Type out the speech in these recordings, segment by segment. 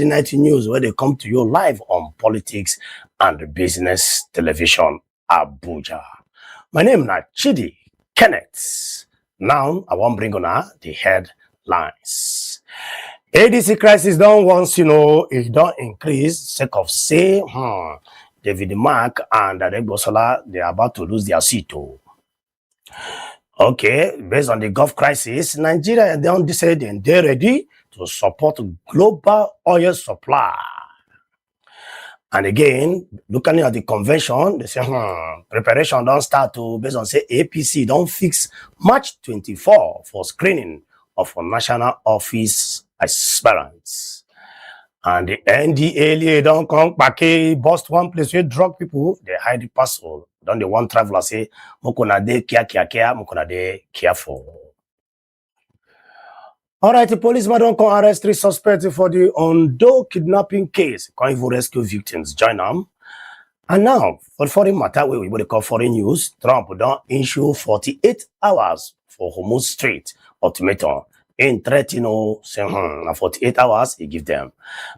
night news where they come to you live on Politics and Business Television, Abuja. My name is Chidi Kenneth. Now, I want to bring on the headlines. ADC crisis don't once, it don't increase, sake of say, David Mark and Aregbesola, they are about to lose their seat. Okay, based on the Gulf crisis, Nigeria don't decide and they're ready to support global oil supply. And again, looking at the convention, they say, preparation don't start to, based on say APC, don't fix March 24 for screening of a national office aspirants. And the NDLEA don't come back, bust one place where drug people, they hide the parcel. Don't the one traveler say, mukuna de kia, mukuna de careful. All right, the policeman don't come arrest 3 suspects for the Ondo kidnapping case. Can't even rescue victims. Join them. And now, for foreign matter, we call foreign news, Trump don't issue 48 hours for Hormuz Strait ultimatum. In threatening, 48 hours, he give them.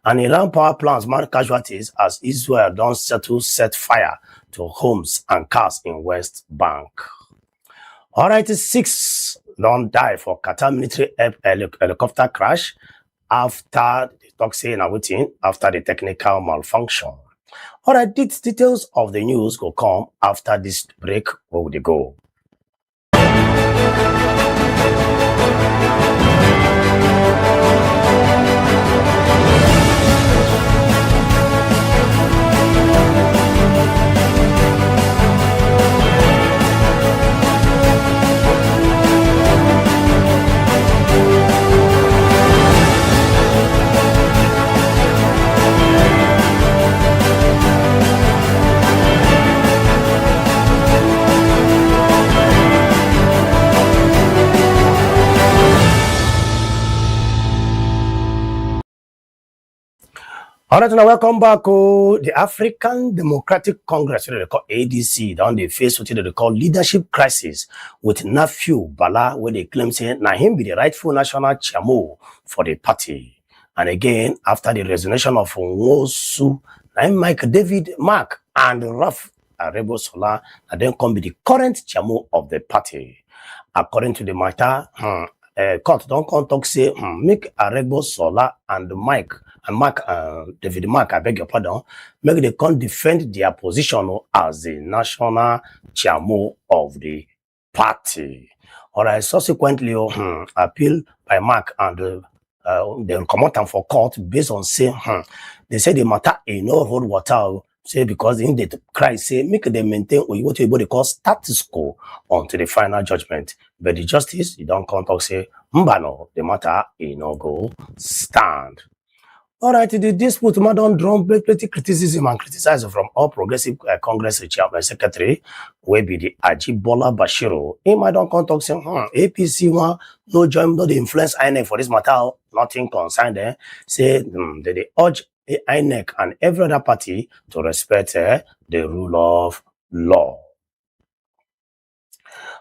And Iran power plants mark casualties as Israel don't set fire to homes and cars in West Bank. All right, 6 don't die for Qatar military helicopter crash after the talk saying everything after the technical malfunction. All right, these details of the news will come after this break. Where would they go? All right, now welcome back to the African Democratic Congress, what they call ADC. Down they face what they call leadership crisis with nephew Bala, where they claim saying now him be the rightful national chairman for the party. And again, after the resignation of Nwosu, now Mike David Mark and Mark and Aregbesola, and then come be the current chairman of the party. According to the matter, court don't come talk say make Aregbesola and David Mark, I beg your pardon, make they can't defend their position as the national chairman of the party. All right, subsequently, appeal by Mark and they comot for court based on say, they say the matter in no hold water, say because in the cry say make them maintain what they call status quo until the final judgment. But the justice, you don't come talk say, mbano, the matter in no go stand. All right, the dispute don't draw plenty criticism and criticizing from All Progressive Congress Chairman Secretary, will be the Ajibola Bashiru. He might don't come talk say, APC one no join, no the influence INEC for this matter, nothing concerned there. Say they urge INEC and every other party to respect the rule of law.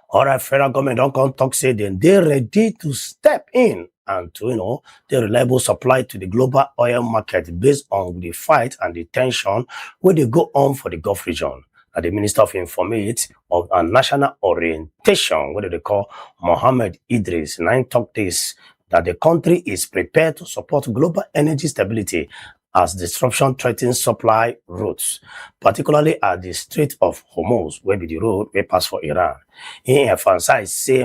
All right, federal government don't come talk say then they're ready to step in and to, the reliable supply to the global oil market based on the fight and the tension where they go on for the Gulf region. And the Minister of Information of a National Orientation, what do they call Mohammed Idris, 9 talk this, that the country is prepared to support global energy stability as disruption threatens supply routes, particularly at the Strait of Hormuz, where be the road we pass for Iran. He emphasized, say,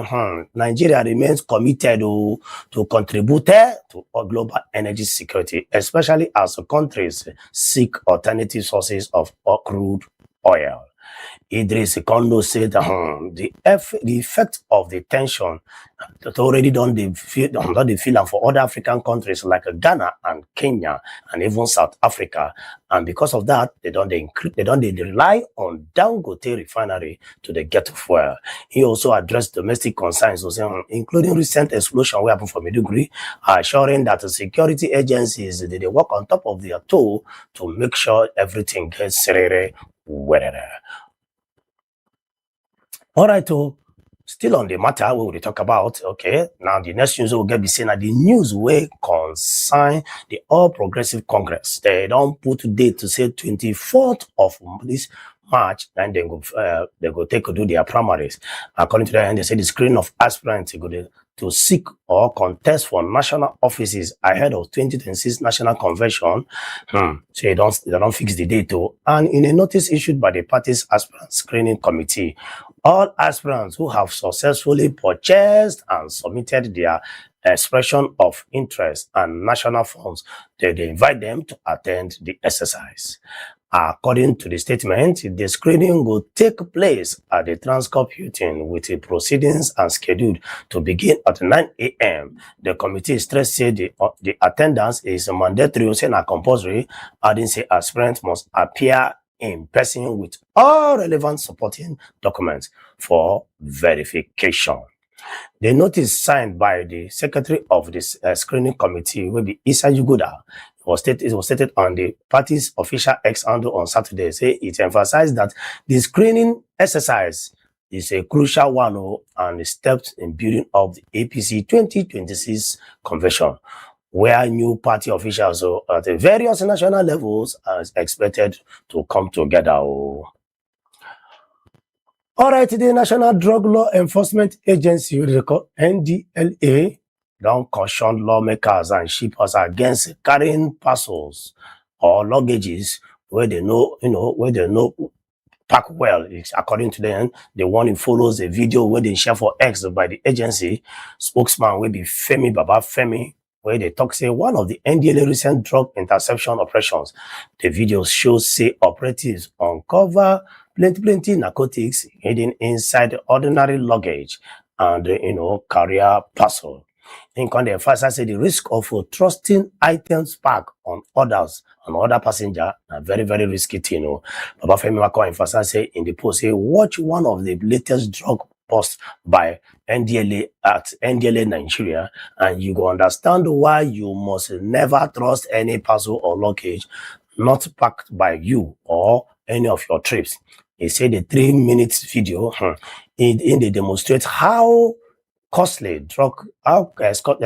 Nigeria remains committed to contribute to global energy security, especially as countries seek alternative sources of crude oil. Idris Kondo said the effect of the tension that already done the feel for other African countries like Ghana and Kenya and even South Africa, and because of that they rely on Dangote refinery to the get fuel. He also addressed domestic concerns, including recent explosion we happen for Maiduguri, assuring that the security agencies they work on top of their toe to make sure everything gets serere. All right, Still on the matter, we will talk about, okay, now the next news we'll get be saying that the news will concern the All Progressive Congress. They don't put date to say 24th of this March, and they go take to do their primaries. According to them, they say the screening of aspirants to seek or contest for national offices ahead of 2026 national convention. So they don't fix the date though. And in a notice issued by the party's aspirant screening committee, all aspirants who have successfully purchased and submitted their expression of interest and national forms, they invite them to attend the exercise. According to the statement, the screening will take place at the Transcorp Hilton with the proceedings and scheduled to begin at 9 a.m. The committee stressed said the attendance is mandatory and compulsory, adding say aspirants must appear in person with all relevant supporting documents for verification. The notice signed by the secretary of this screening committee will be Isa Yuguda. It was stated on the party's official X handle on Saturday. Say it emphasized that the screening exercise is a crucial one and steps in building up the APC 2026 convention, where new party officials at the various national levels are expected to come together. All right, the National Drug Law Enforcement Agency, NDLEA, don't caution lawmakers and shippers against carrying parcels or luggages where they know, pack well. According to them, the one who follows a video where they share for X by the agency spokesman will be Femi Baba Femi, where they talk say one of the NDLEA recent drug interception operations. The video shows say operatives uncover plenty narcotics hidden inside ordinary luggage and carrier parcel. In contrast, I say the risk of trusting items packed on others and other passenger a very, very risky thing. Baba Femi Wako emphasize say in the post, say watch one of the latest drug busts by NDLEA at NDLEA Nigeria, and you go understand why you must never trust any parcel or luggage not packed by you or any of your trips. He said the 3-minute video they demonstrate how costly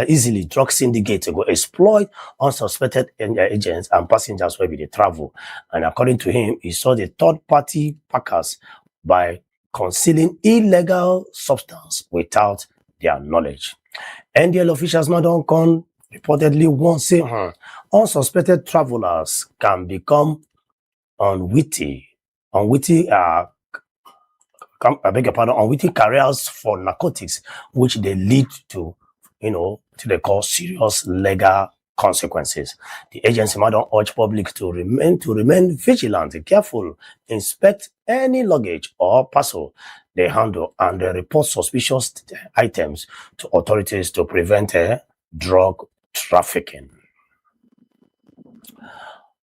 easily drug syndicates go exploit unsuspected agents and passengers where they travel. And according to him, he saw the third-party packers by concealing illegal substance without their knowledge. NDL officials not on con reportedly won't say unsuspected travelers can become unwitting carriers for narcotics, which they lead to, they call serious legal consequences. The agency might urge public to remain vigilant, careful, inspect any luggage or parcel they handle, and they report suspicious items to authorities to prevent drug trafficking.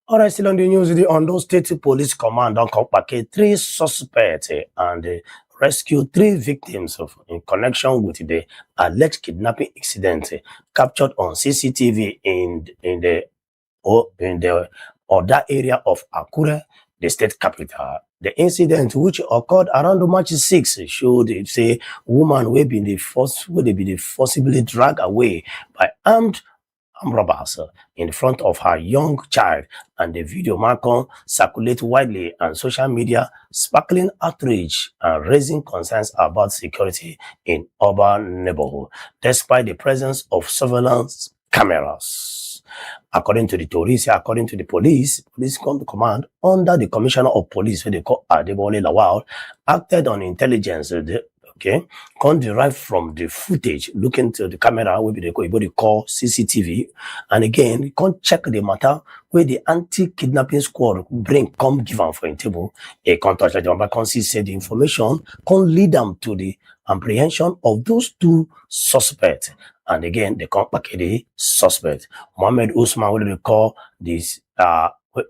All right, still on the news, the Ondo State Police Command don't come back 3 suspects and rescue 3 victims in connection with the alleged kidnapping incident captured on CCTV in the other area of Akure, the state capital. The incident, which occurred around March 6, showed a woman will be forcibly dragged away by armed robbers in front of her young child, and the video marker circulate widely on social media, sparkling outrage and raising concerns about security in urban neighborhood, despite the presence of surveillance cameras. According to the police command under the commissioner of police, who they call Adebole Lawal, acted on intelligence derived from the footage looking to the camera will be the call CCTV, and again you can't check the matter where the anti-kidnapping squad come give them for a table. A contact the said the information can lead them to the apprehension of those 2 suspects, and again they come back the suspect. Mohammed Usman will recall this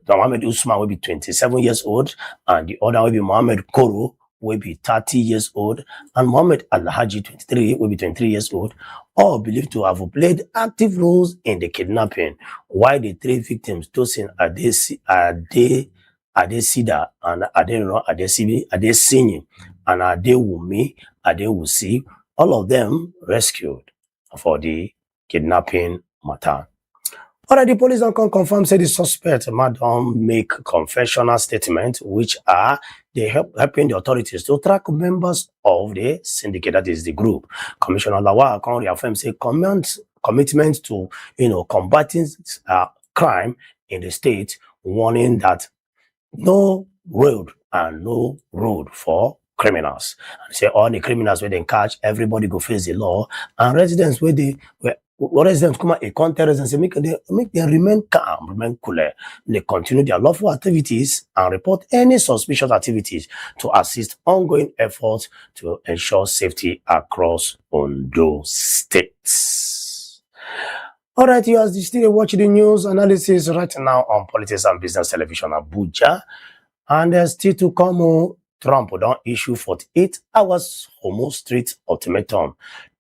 Mohammed Usman will be 27 years old, and the other will be Mohammed Koro will be 30 years old, and Mohammed Alhaji 23 will be 23 years old, all believed to have played active roles in the kidnapping, while the 3 victims, Tosin Adesida and Adesibi Adesinyi, and Adewusi, all of them rescued for the kidnapping matter. Already, police don't confirm say the suspect madam make confessional statements which are they helping the authorities to track members of the syndicate, that is the group. Commissioner Lawal can reaffirm say commitment to combating crime in the state, warning that no road for criminals. And say all the criminals where they catch, everybody go face the law, and residents where they residents come out a contest and say make them remain calm, remain cooler. They continue their lawful activities and report any suspicious activities to assist ongoing efforts to ensure safety across Ondo states. All right, you as still watching the news analysis right now on Politics and Business Television Abuja, and there's still to come. Trump don't issue 48 hours Homo Street ultimatum,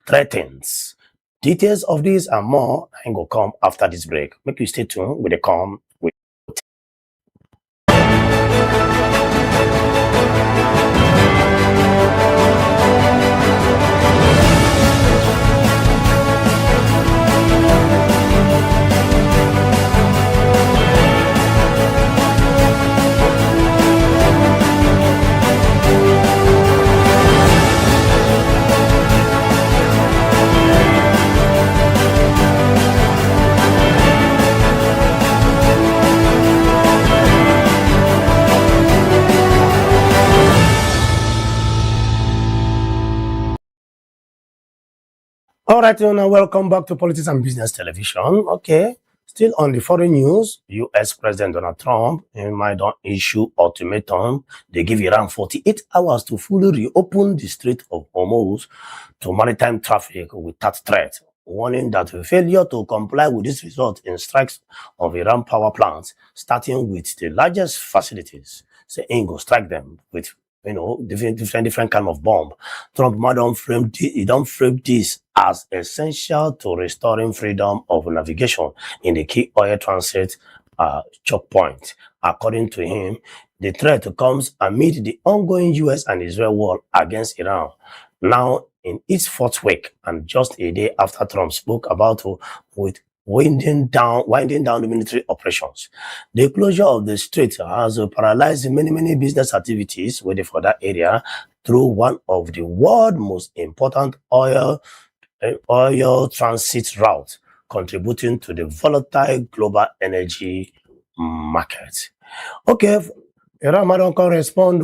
threatens. Details of this and more and go come after this break. Make you stay tuned with the come with. All right, now welcome back to Politics and Business Television. Okay, still on the foreign news, U.S. President Donald Trump might don't issue ultimatum. They give Iran 48 hours to fully reopen the Strait of Hormuz to maritime traffic without threat, warning that failure to comply with this result in strikes of Iran power plants, starting with the largest facilities. Say, go strike them with different kind of bomb. Trump don't frame this as essential to restoring freedom of navigation in the key oil transit choke point. According to him, the threat comes amid the ongoing U.S. and Israel war against Iran, now in its fourth week, and just a day after Trump spoke about with winding down the military operations. The closure of the strait has paralyzed many business activities waiting for that area through one of the world's most important oil transit routes, contributing to the volatile global energy market. Okay, Iran don't respond.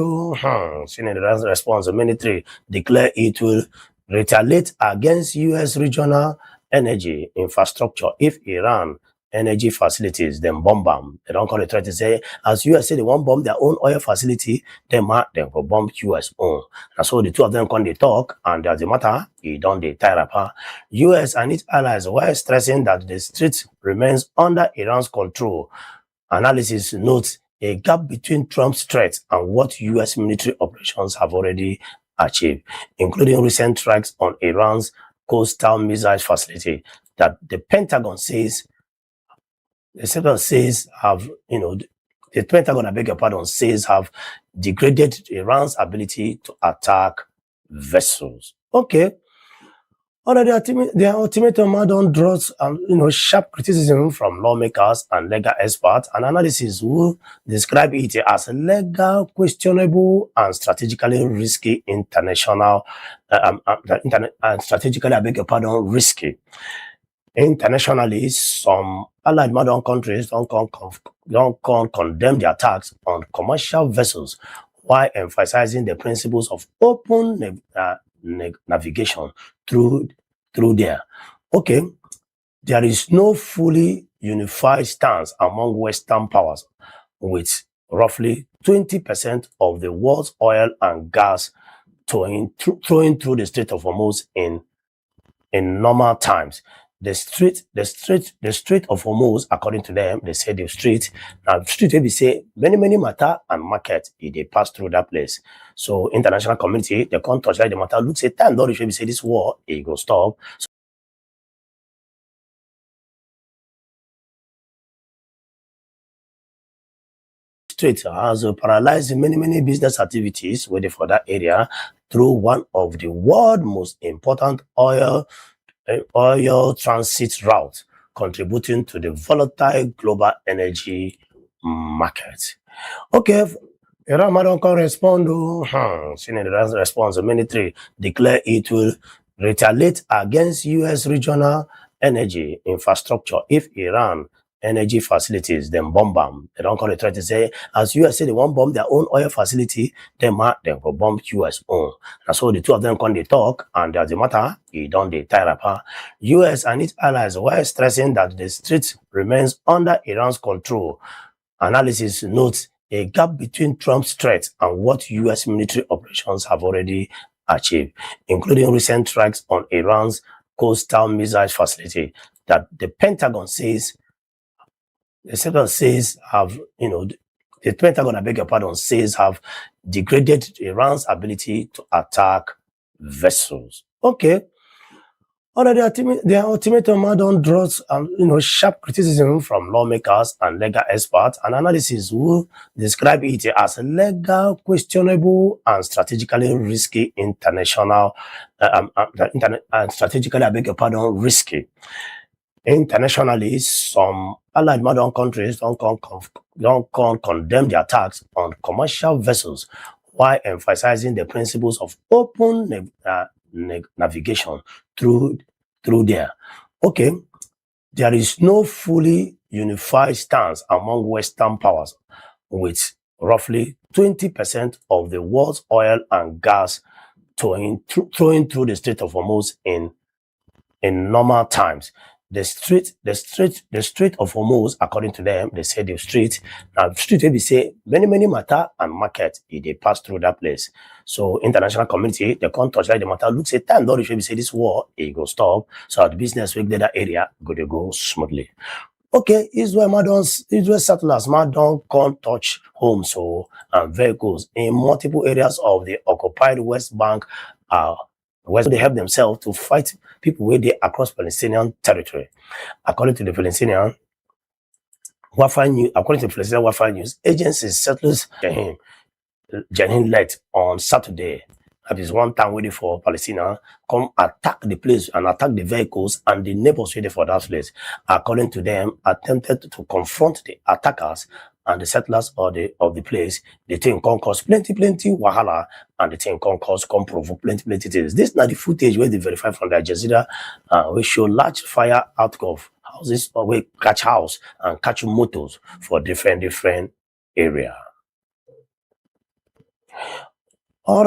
Seeing the response, the military declare it will retaliate against U.S. regional energy infrastructure if Iran energy facilities then bomb them. They don't call it threat to say, as US say they won't bomb their own oil facility, they will bomb US own. And so the two of them come they talk, and as a matter, it don't they tie up. US and its allies were stressing that the strait remains under Iran's control. Analysis notes a gap between Trump's threats and what US military operations have already achieved, including recent strikes on Iran's coastal missile facility that the Pentagon says have, the Pentagon, I beg your pardon, says have degraded Iran's ability to attack vessels. Okay. Already, the ultimatum don't draws sharp criticism from lawmakers and legal experts and analysts who describe it as legal, questionable, and strategically risky strategically, I beg your pardon, risky. Internationally, some allied modern countries don't condemn the attacks on commercial vessels while emphasizing the principles of open navigation through there. Okay, there is no fully unified stance among Western powers, with roughly 20% of the world's oil and gas flowing through the Strait of Hormuz in normal times. The Strait of Hormuz, according to them, they say the strait they say many matter and market they pass through that place. So international community, they can't touch like the matter. Look, say time don't say this war it go stop. strait has paralyzed many business activities waiting for that area through one of the world's most important oil transit route, contributing to the volatile global energy market. Okay, Iran don't respond. Seeing the response, the military declare it will retaliate against U.S. regional energy infrastructure if Iran energy facilities then bomb them. They don't call it try to say, as US say they won't bomb their own oil facility, they will bomb US own. And so the two of them come they talk, and as the matter, it don't they tie up. US and its allies were stressing that the strait remains under Iran's control. Analysis notes a gap between Trump's threats and what US military operations have already achieved, including recent strikes on Iran's coastal missile facility that the Pentagon says have, the Pentagon, I beg your pardon, says have degraded Iran's ability to attack vessels. Okay. Already, their ultimatum don't draws, sharp criticism from lawmakers and legal experts and analysts who describe it as legal, questionable, and strategically risky strategically, I beg your pardon, risky. Internationally, some allied modern countries don't condemn the attacks on commercial vessels while emphasizing the principles of open navigation through there. Okay, there is no fully unified stance among Western powers, with roughly 20% of the world's oil and gas flowing through the Strait of Hormuz in normal times. The Strait of Hormuz, according to them, they say the strait, now strait they say many matter and market they pass through that place. So international community, they can't touch like the matter. Looks at time, don't say this war, it go stop. So the business will get that area go smoothly. Okay, Israel settlers don't can't touch homes and vehicles in multiple areas of the occupied West Bank where they help themselves to fight people where they across Palestinian territory. According to the Palestinian Wi-Fi news agency, settlers Jahin led on Saturday. That is one time waiting for Palestinians come attack the place and attack the vehicles and the neighbors waiting for that place. According to them, attempted to confront the attackers and the settlers of the place. The thing can cause plenty wahala, and the thing can provoke plenty things. This is not the footage where they verify from the Al Jazeera, we show large fire out of houses, or we catch house and catch motors for different area. All